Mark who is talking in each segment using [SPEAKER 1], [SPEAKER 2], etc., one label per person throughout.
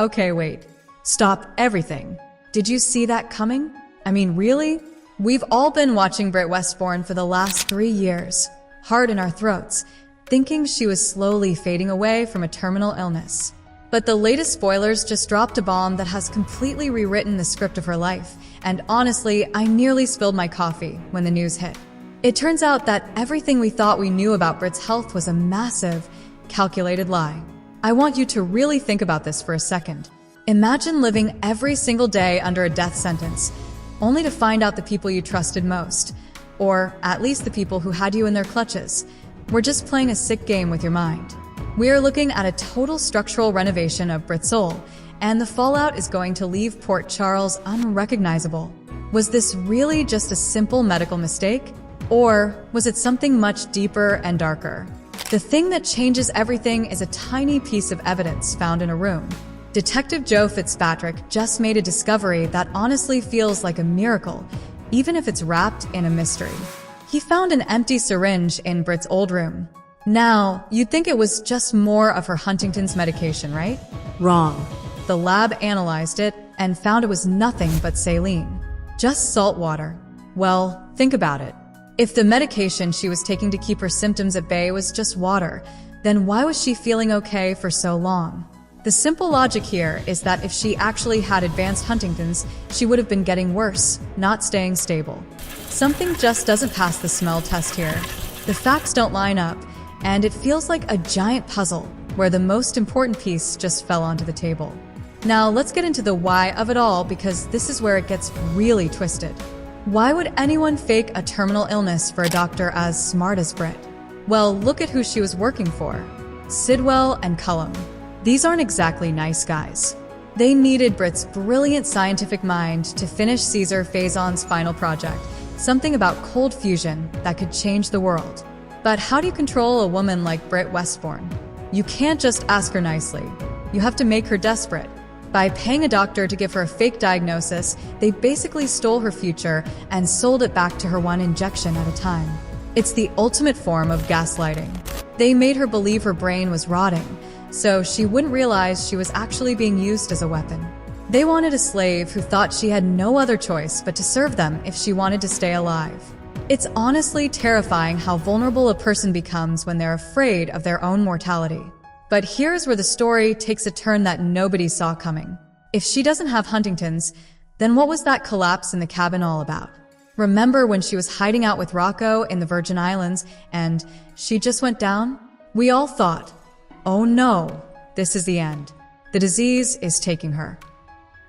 [SPEAKER 1] Okay, wait. Stop everything. Did you see that coming? I mean, really? We've all been watching Britt Westbourne for the last 3 years, heart in our throats, thinking she was slowly fading away from a terminal illness. But the latest spoilers just dropped a bomb that has completely rewritten the script of her life, and honestly, I nearly spilled my coffee when the news hit. It turns out that everything we thought we knew about Britt's health was a massive, calculated lie. I want you to really think about this for a second. Imagine living every single day under a death sentence, only to find out the people you trusted most, or at least the people who had you in their clutches, were just playing a sick game with your mind. We are looking at a total structural renovation of Britt's soul, and the fallout is going to leave Port Charles unrecognizable. Was this really just a simple medical mistake? Or was it something much deeper and darker? The thing that changes everything is a tiny piece of evidence found in a room. Detective Joe Fitzpatrick just made a discovery that honestly feels like a miracle, even if it's wrapped in a mystery. He found an empty syringe in Britt's old room. Now, you'd think it was just more of her Huntington's medication, right?
[SPEAKER 2] Wrong.
[SPEAKER 1] The lab analyzed it and found it was nothing but saline. Just salt water. Well, think about it. If the medication she was taking to keep her symptoms at bay was just water, then why was she feeling okay for so long? The simple logic here is that if she actually had advanced Huntington's, she would have been getting worse, not staying stable. Something just doesn't pass the smell test here. The facts don't line up, and it feels like a giant puzzle where the most important piece just fell onto the table. Now let's get into the why of it all, because this is where it gets really twisted. Why would anyone fake a terminal illness for a doctor as smart as Britt? Well, look at who she was working for. Sidwell and Cullum. These aren't exactly nice guys. They needed Britt's brilliant scientific mind to finish Caesar Phazon's final project, something about cold fusion that could change the world. But how do you control a woman like Britt Westbourne? You can't just ask her nicely. You have to make her desperate. By paying a doctor to give her a fake diagnosis, they basically stole her future and sold it back to her one injection at a time. It's the ultimate form of gaslighting. They made her believe her brain was rotting, so she wouldn't realize she was actually being used as a weapon. They wanted a slave who thought she had no other choice but to serve them if she wanted to stay alive. It's honestly terrifying how vulnerable a person becomes when they're afraid of their own mortality. But here's where the story takes a turn that nobody saw coming. If she doesn't have Huntington's, then what was that collapse in the cabin all about? Remember when she was hiding out with Rocco in the Virgin Islands and she just went down? We all thought, oh no, this is the end. The disease is taking her.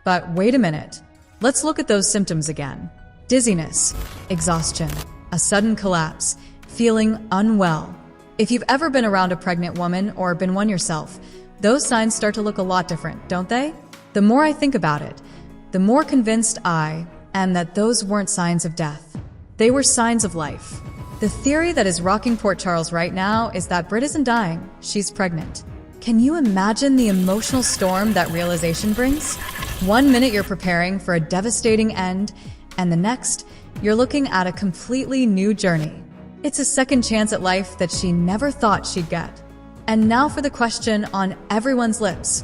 [SPEAKER 1] But wait a minute. Let's look at those symptoms again. Dizziness, exhaustion, a sudden collapse, feeling unwell. If you've ever been around a pregnant woman or been one yourself, those signs start to look a lot different, don't they? The more I think about it, the more convinced I am that those weren't signs of death. They were signs of life. The theory that is rocking Port Charles right now is that Britt isn't dying, she's pregnant. Can you imagine the emotional storm that realization brings? 1 minute you're preparing for a devastating end, and the next, you're looking at a completely new journey. It's a second chance at life that she never thought she'd get. And now for the question on everyone's lips.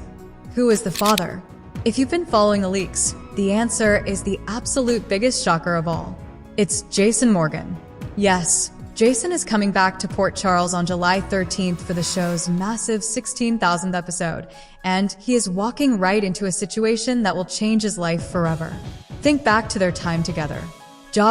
[SPEAKER 1] Who is the father? If you've been following the leaks, the answer is the absolute biggest shocker of all. It's Jason Morgan. Yes, Jason is coming back to Port Charles on July 13th for the show's massive 16,000th episode, and he is walking right into a situation that will change his life forever. Think back to their time together.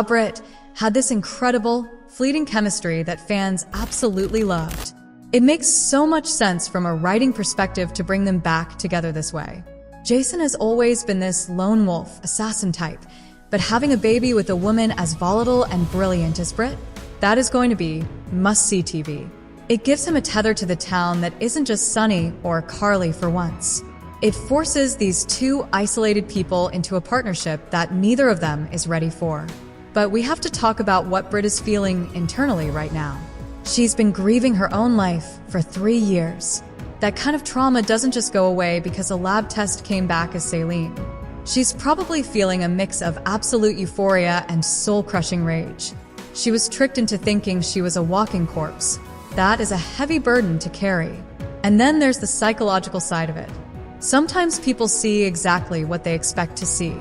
[SPEAKER 1] Britt had this incredible, fleeting chemistry that fans absolutely loved. It makes so much sense from a writing perspective to bring them back together this way. Jason has always been this lone wolf, assassin type, but having a baby with a woman as volatile and brilliant as Britt, that is going to be must-see TV. It gives him a tether to the town that isn't just Sunny or Carly for once. It forces these two isolated people into a partnership that neither of them is ready for. But we have to talk about what Britt is feeling internally right now. She's been grieving her own life for 3 years. That kind of trauma doesn't just go away because a lab test came back as saline. She's probably feeling a mix of absolute euphoria and soul-crushing rage. She was tricked into thinking she was a walking corpse. That is a heavy burden to carry. And then there's the psychological side of it. Sometimes people see exactly what they expect to see.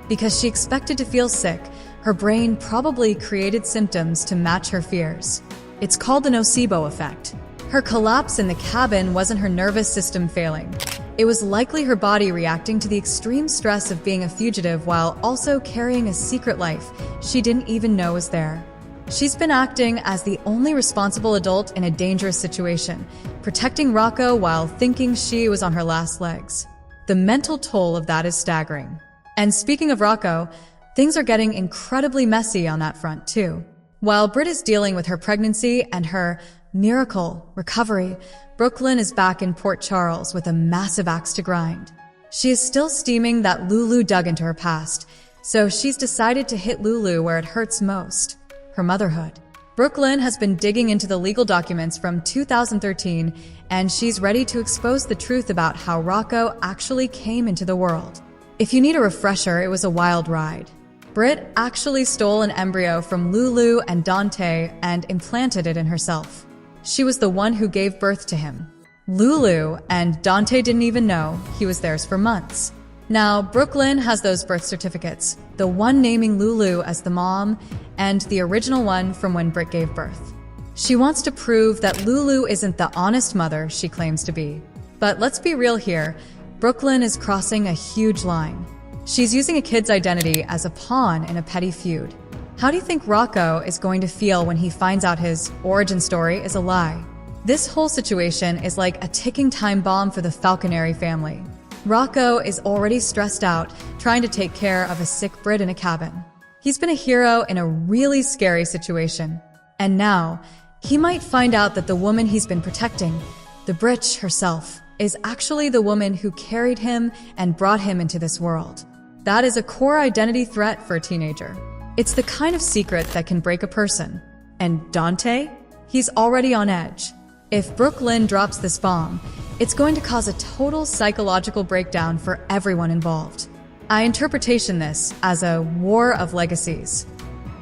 [SPEAKER 1] Because she expected to feel sick, her brain probably created symptoms to match her fears. It's called the nocebo effect. Her collapse in the cabin wasn't her nervous system failing. It was likely her body reacting to the extreme stress of being a fugitive while also carrying a secret life she didn't even know was there. She's been acting as the only responsible adult in a dangerous situation, protecting Rocco while thinking she was on her last legs. The mental toll of that is staggering. And speaking of Rocco, things are getting incredibly messy on that front too. While Britt is dealing with her pregnancy and her miracle recovery, Brooklyn is back in Port Charles with a massive axe to grind. She is still steaming that Lulu dug into her past, so she's decided to hit Lulu where it hurts most. Her motherhood. Brooklyn has been digging into the legal documents from 2013, and she's ready to expose the truth about how Rocco actually came into the world. If you need a refresher, it was a wild ride. Britt actually stole an embryo from Lulu and Dante and implanted it in herself. She was the one who gave birth to him. Lulu and Dante didn't even know he was theirs for months. Now, Brooklyn has those birth certificates, the one naming Lulu as the mom and the original one from when Britt gave birth. She wants to prove that Lulu isn't the honest mother she claims to be. But let's be real here, Brooklyn is crossing a huge line. She's using a kid's identity as a pawn in a petty feud. How do you think Rocco is going to feel when he finds out his origin story is a lie? This whole situation is like a ticking time bomb for the Falconeri family. Rocco is already stressed out, trying to take care of a sick Brit in a cabin. He's been a hero in a really scary situation. And now, he might find out that the woman he's been protecting, the Britch herself, is actually the woman who carried him and brought him into this world. That is a core identity threat for a teenager. It's the kind of secret that can break a person. And Dante? He's already on edge. If Brooklyn drops this bomb, it's going to cause a total psychological breakdown for everyone involved. I interpretation this as a war of legacies.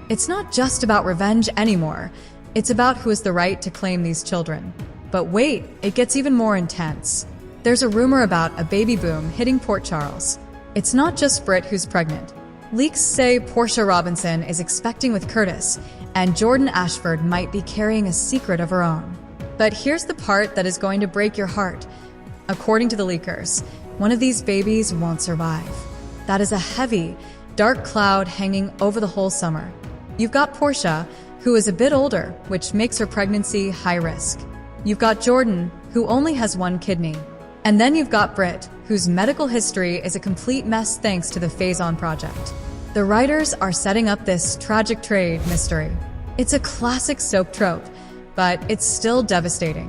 [SPEAKER 1] It's not just about revenge anymore. It's about who has the right to claim these children. But wait, it gets even more intense. There's a rumor about a baby boom hitting Port Charles. It's not just Britt who's pregnant. Leaks say Portia Robinson is expecting with Curtis, and Jordan Ashford might be carrying a secret of her own. But here's the part that is going to break your heart. According to the leakers, one of these babies won't survive. That is a heavy, dark cloud hanging over the whole summer. You've got Portia, who is a bit older, which makes her pregnancy high risk. You've got Jordan, who only has one kidney. And then you've got Britt, whose medical history is a complete mess thanks to the Phase-On project. The writers are setting up this tragic trade mystery. It's a classic soap trope, but it's still devastating.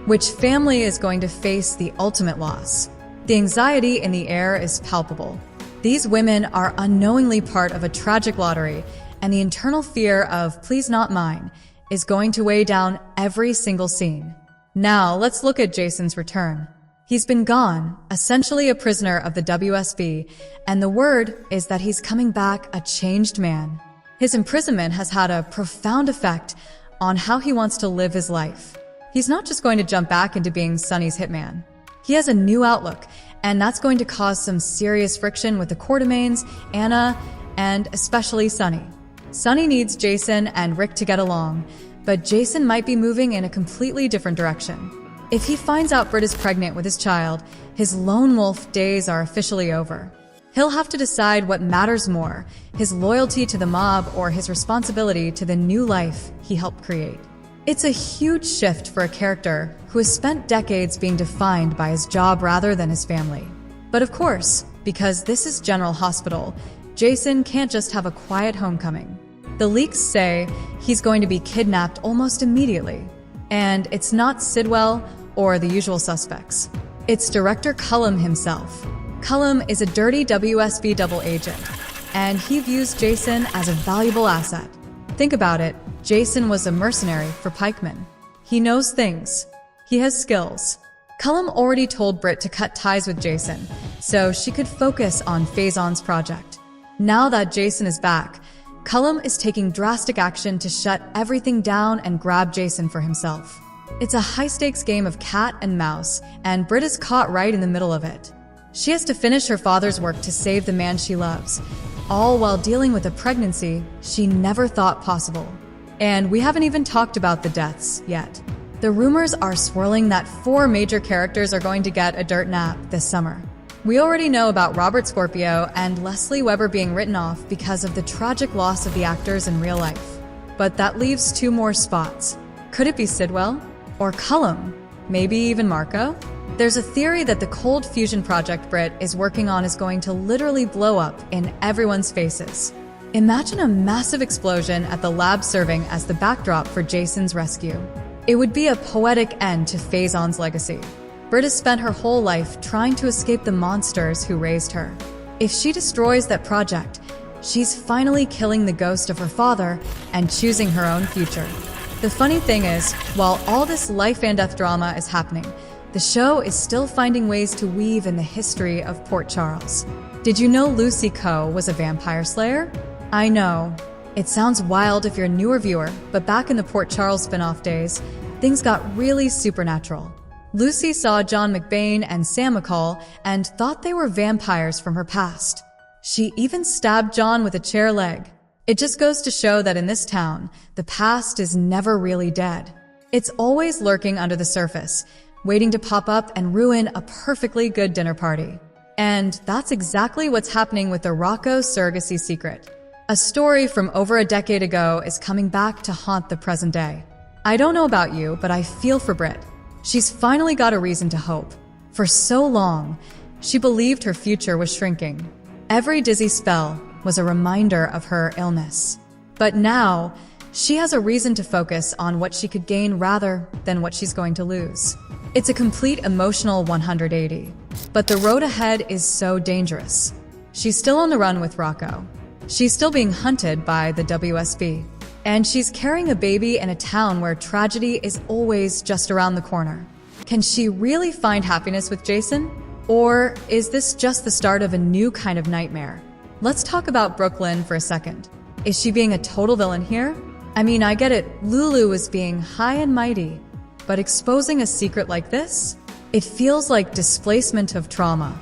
[SPEAKER 1] Which family is going to face the ultimate loss? The anxiety in the air is palpable. These women are unknowingly part of a tragic lottery, and the internal fear of "please not mine" is going to weigh down every single scene. Now, let's look at Jason's return. He's been gone, essentially a prisoner of the WSB, and the word is that he's coming back a changed man. His imprisonment has had a profound effect on how he wants to live his life. He's not just going to jump back into being Sonny's hitman. He has a new outlook, and that's going to cause some serious friction with the Quartermaines, Anna, and especially Sonny. Sonny needs Jason and Rick to get along, but Jason might be moving in a completely different direction. If he finds out Britt is pregnant with his child, his lone wolf days are officially over. He'll have to decide what matters more, his loyalty to the mob or his responsibility to the new life he helped create. It's a huge shift for a character who has spent decades being defined by his job rather than his family. But of course, because this is General Hospital, Jason can't just have a quiet homecoming. The leaks say he's going to be kidnapped almost immediately. And it's not Sidwell or the usual suspects. It's Director Cullum himself. Cullum is a dirty WSB double agent, and he views Jason as a valuable asset. Think about it, Jason was a mercenary for Pikeman. He knows things. He has skills. Cullum already told Britt to cut ties with Jason, so she could focus on Phase-On's project. Now that Jason is back, Cullum is taking drastic action to shut everything down and grab Jason for himself. It's a high-stakes game of cat and mouse, and Britt is caught right in the middle of it. She has to finish her father's work to save the man she loves, all while dealing with a pregnancy she never thought possible. And we haven't even talked about the deaths yet. The rumors are swirling that 4 major characters are going to get a dirt nap this summer. We already know about Robert Scorpio and Leslie Weber being written off because of the tragic loss of the actors in real life. But that leaves 2 more spots. Could it be Sidwell? Or Cullum? Maybe even Marco? There's a theory that the cold fusion project Britt is working on is going to literally blow up in everyone's faces. Imagine a massive explosion at the lab serving as the backdrop for Jason's rescue. It would be a poetic end to Faison's legacy. Britt has spent her whole life trying to escape the monsters who raised her. If she destroys that project, she's finally killing the ghost of her father and choosing her own future. The funny thing is, while all this life and death drama is happening, the show is still finding ways to weave in the history of Port Charles. Did you know Lucy Coe was a vampire slayer? I know. It sounds wild if you're a newer viewer, but back in the Port Charles spin-off days, things got really supernatural. Lucy saw John McBain and Sam McCall and thought they were vampires from her past. She even stabbed John with a chair leg. It just goes to show that in this town, the past is never really dead. It's always lurking under the surface, waiting to pop up and ruin a perfectly good dinner party. And that's exactly what's happening with the Rocco surrogacy secret. A story from over a decade ago is coming back to haunt the present day. I don't know about you, but I feel for Britt. She's finally got a reason to hope. For so long, she believed her future was shrinking. Every dizzy spell was a reminder of her illness. But now, she has a reason to focus on what she could gain rather than what she's going to lose. It's a complete emotional 180. But the road ahead is so dangerous. She's still on the run with Rocco. She's still being hunted by the WSB. And she's carrying a baby in a town where tragedy is always just around the corner. Can she really find happiness with Jason? Or is this just the start of a new kind of nightmare? Let's talk about Brooklyn for a second. Is she being a total villain here? I mean, I get it, Lulu is being high and mighty, but exposing a secret like this? It feels like displacement of trauma.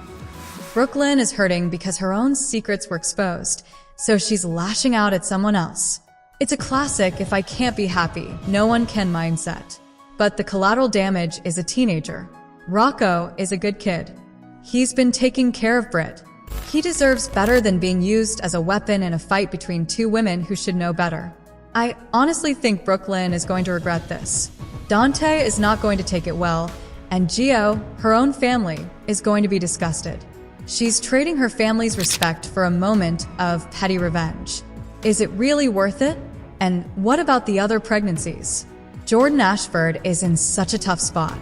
[SPEAKER 1] Brooklyn is hurting because her own secrets were exposed, so she's lashing out at someone else. It's a classic if I can't be happy, no one can mindset. But the collateral damage is a teenager. Rocco is a good kid. He's been taking care of Britt. He deserves better than being used as a weapon in a fight between 2 women who should know better. I honestly think Brooklyn is going to regret this. Dante is not going to take it well, and Gio, her own family, is going to be disgusted. She's trading her family's respect for a moment of petty revenge. Is it really worth it? And what about the other pregnancies? Jordan Ashford is in such a tough spot.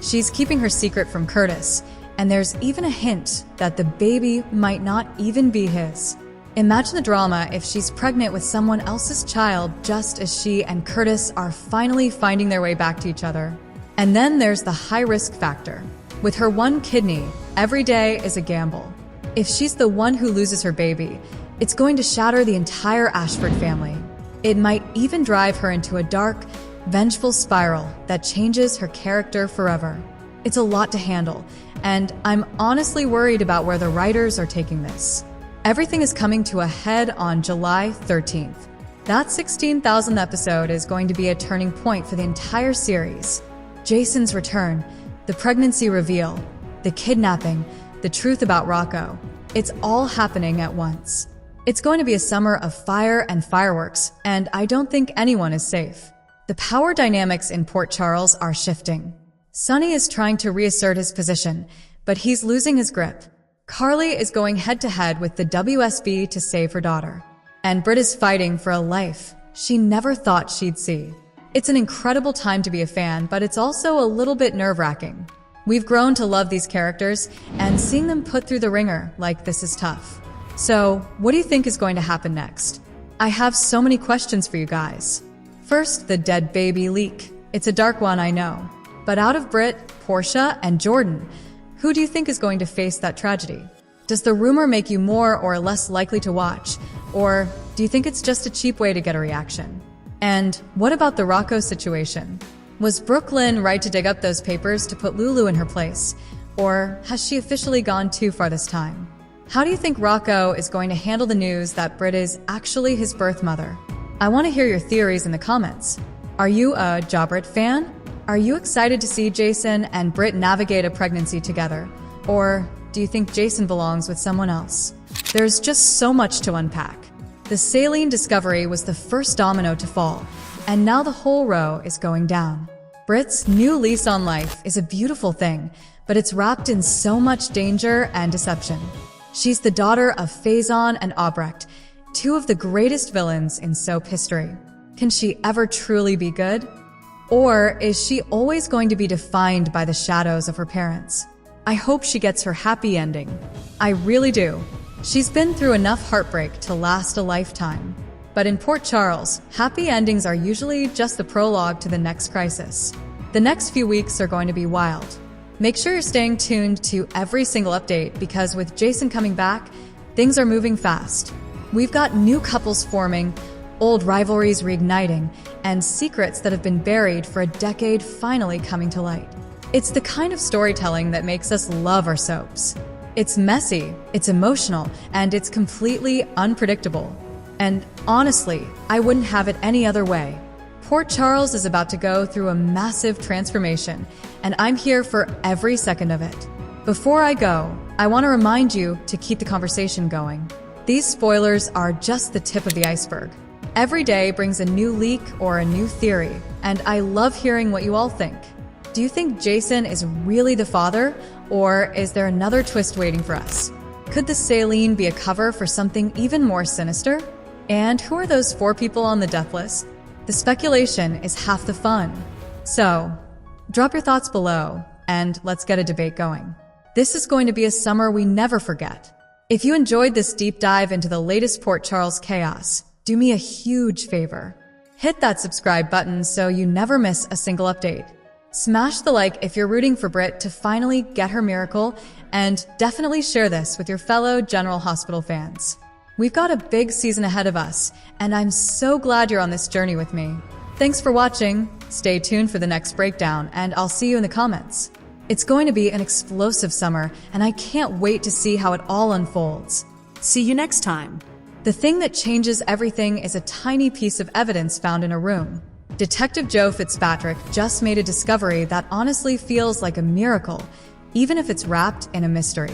[SPEAKER 1] She's keeping her secret from Curtis, and there's even a hint that the baby might not even be his. Imagine the drama if she's pregnant with someone else's child just as she and Curtis are finally finding their way back to each other. And then there's the high-risk factor. With her 1 kidney, every day is a gamble. If she's the one who loses her baby, it's going to shatter the entire Ashford family. It might even drive her into a dark, vengeful spiral that changes her character forever. It's a lot to handle, and I'm honestly worried about where the writers are taking this. Everything is coming to a head on July 13th. That 16,000th episode is going to be a turning point for the entire series. Jason's return, the pregnancy reveal, the kidnapping, the truth about Rocco. It's all happening at once. It's going to be a summer of fire and fireworks, and I don't think anyone is safe. The power dynamics in Port Charles are shifting. Sonny is trying to reassert his position, but he's losing his grip. Carly is going head-to-head with the WSB to save her daughter. And Britt is fighting for a life she never thought she'd see. It's an incredible time to be a fan, but it's also a little bit nerve-wracking. We've grown to love these characters, and seeing them put through the ringer like this is tough. So, what do you think is going to happen next? I have so many questions for you guys. First, the dead baby leak. It's a dark one, I know. But out of Britt, Portia, and Jordan, who do you think is going to face that tragedy? Does the rumor make you more or less likely to watch? Or do you think it's just a cheap way to get a reaction? And what about the Rocco situation? Was Brooklyn right to dig up those papers to put Lulu in her place? Or has she officially gone too far this time? How do you think Rocco is going to handle the news that Britt is actually his birth mother? I want to hear your theories in the comments. Are you a Britt fan? Are you excited to see Jason and Britt navigate a pregnancy together? Or do you think Jason belongs with someone else? There's just so much to unpack. The saline discovery was the first domino to fall, and now the whole row is going down. Britt's new lease on life is a beautiful thing, but it's wrapped in so much danger and deception. She's the daughter of Faison and Obrecht, two of the greatest villains in soap history. Can she ever truly be good? Or is she always going to be defined by the shadows of her parents? I hope she gets her happy ending. I really do. She's been through enough heartbreak to last a lifetime. But in Port Charles, happy endings are usually just the prologue to the next crisis. The next few weeks are going to be wild. Make sure you're staying tuned to every single update because with Jason coming back, things are moving fast. We've got new couples forming, old rivalries reigniting, and secrets that have been buried for a decade finally coming to light. It's the kind of storytelling that makes us love our soaps. It's messy, it's emotional, and it's completely unpredictable. And honestly, I wouldn't have it any other way. Port Charles is about to go through a massive transformation, and I'm here for every second of it. Before I go, I want to remind you to keep the conversation going. These spoilers are just the tip of the iceberg. Every day brings a new leak or a new theory, and I love hearing what you all think. Do you think Jason is really the father, or is there another twist waiting for us? Could the saline be a cover for something even more sinister? And who are those 4 people on the death list? The speculation is half the fun. So, drop your thoughts below, and let's get a debate going. This is going to be a summer we never forget. If you enjoyed this deep dive into the latest Port Charles chaos, do me a huge favor. Hit that subscribe button so you never miss a single update. Smash the like if you're rooting for Britt to finally get her miracle, and definitely share this with your fellow General Hospital fans. We've got a big season ahead of us, and I'm so glad you're on this journey with me. Thanks for watching, stay tuned for the next breakdown, and I'll see you in the comments. It's going to be an explosive summer, and I can't wait to see how it all unfolds.
[SPEAKER 2] See you next time.
[SPEAKER 1] The thing that changes everything is a tiny piece of evidence found in a room. Detective Joe Fitzpatrick just made a discovery that honestly feels like a miracle, even if it's wrapped in a mystery.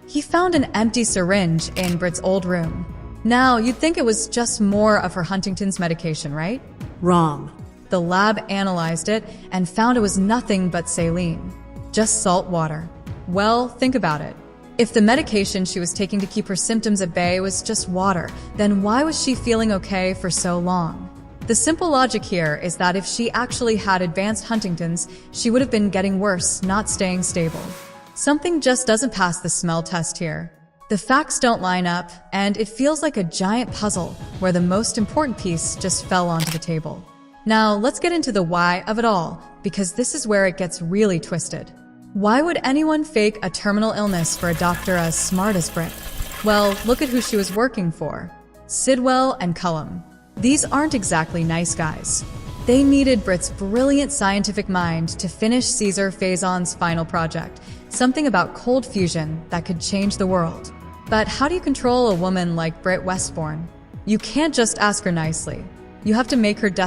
[SPEAKER 1] He found an empty syringe in Britt's old room. Now, you'd think it was just more of her Huntington's medication, right?
[SPEAKER 2] Wrong.
[SPEAKER 1] The lab analyzed it and found it was nothing but saline. Just salt water. Well, think about it. If the medication she was taking to keep her symptoms at bay was just water, then why was she feeling okay for so long? The simple logic here is that if she actually had advanced Huntington's, she would have been getting worse, not staying stable. Something just doesn't pass the smell test here. The facts don't line up, and it feels like a giant puzzle where the most important piece just fell onto the table. Now, let's get into the why of it all, because this is where it gets really twisted. Why would anyone fake a terminal illness for a doctor as smart as Britt? Well, look at who she was working for. Sidwell and Cullum. These aren't exactly nice guys. They needed Britt's brilliant scientific mind to finish Caesar Faison's final project, something about cold fusion that could change the world. But how do you control a woman like Britt Westbourne? You can't just ask her nicely. You have to make her desperate.